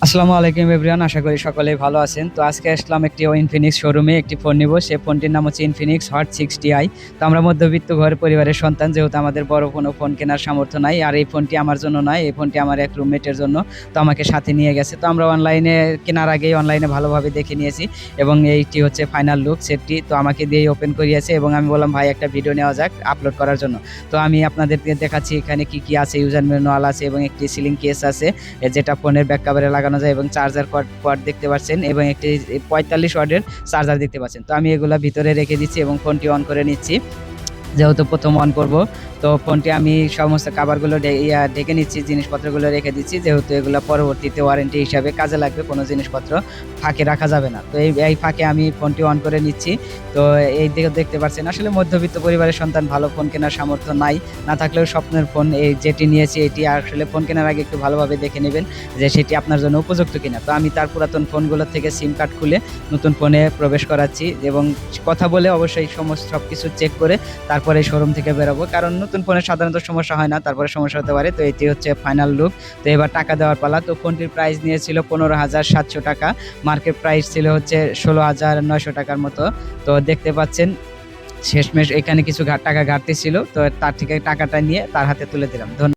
আসসালামু আলাইকুম এভরিওয়ান, আশা করি সকলেই ভালো আছেন। তো আজকে আসলাম একটি ইনফিনিক্স শোরুমে একটি ফোন নিব। সেই ফোনটির নাম হচ্ছে ইনফিনিক্স হট 60i। তো আমরা মধ্যবিত্ত ঘর পরিবারের সন্তান, যেহেতু আমাদের বড় কোনো ফোন কেনার সামর্থ্য নাই। আর এই ফোনটি আমার জন্য নয়, এই ফোনটি আমার এক রুমমেটের জন্য। তো আমাকে সাথে নিয়ে গেছে। তো আমরা অনলাইনে কেনার আগেই অনলাইনে ভালোভাবে দেখে নিয়েছি এবং এইটি হচ্ছে ফাইনাল লুক সেটটি। তো আমাকে দিয়েই ওপেন করিয়েছে এবং আমি বললাম ভাই একটা ভিডিও নেওয়া যাক আপলোড করার জন্য। তো আমি আপনাদেরকে দেখাচ্ছি এখানে কি কি আছে। ইউজার ম্যানুয়াল আছে এবং একটি সিলিং কেস আছে যেটা ফোনের ব্যাক কভারে লাগানো যায়, এবং চার্জার কর্ড দেখতে পাচ্ছেন এবং একটি 45 ওয়াটের চার্জার দেখতে পাচ্ছেন। তো আমি এগুলা ভিতরে রেখে দিচ্ছি এবং ফোনটি অন করে নিচ্ছি, যেহেতু প্রথম অন করব। তো ফোনটি আমি সমস্ত কাভারগুলো ঢেকে নিচ্ছি, জিনিসপত্রগুলো রেখে দিচ্ছি, যেহেতু এগুলো পরবর্তীতে ওয়ারেন্টি হিসাবে কাজে লাগবে, কোনো জিনিসপত্র ফাঁকে রাখা যাবে না। তো এই ফাঁকে আমি ফোনটি অন করে নিচ্ছি। তো এই দিকে দেখতে পাচ্ছেন আসলে মধ্যবিত্ত পরিবারের সন্তান, ভালো ফোন কেনার সামর্থ্য নাই, না থাকলেও স্বপ্নের ফোন এই যেটি নিয়েছি এটি আসলে ফোন কেনার আগে একটু ভালোভাবে দেখে নেবেন যে সেটি আপনার জন্য উপযুক্ত কিনা। তো আমি তার পুরাতন ফোনগুলো থেকে সিম কার্ড খুলে নতুন ফোনে প্রবেশ করাচ্ছি এবং কথা বলে অবশ্যই সব কিছু চেক করে তারপরে শোরুম থেকে বেরোবো, কারণ নতুন ফোনে সাধারণত সমস্যা হয় না, তারপরে সমস্যা হতে পারে। তো এটি হচ্ছে ফাইনাল লুক। তো এবার টাকা দেওয়ার পালা। তো ফোনটির প্রাইস নিয়েছিল 15,700 টাকা, মার্কেট প্রাইস ছিল হচ্ছে 16,900 টাকার মতো। তো দেখতে পাচ্ছেন শেষমেশ এখানে কিছু টাকা ঘাটতি ছিল, তো তার থেকে টাকাটা নিয়ে তার হাতে তুলে দিলাম। ধন্যবাদ।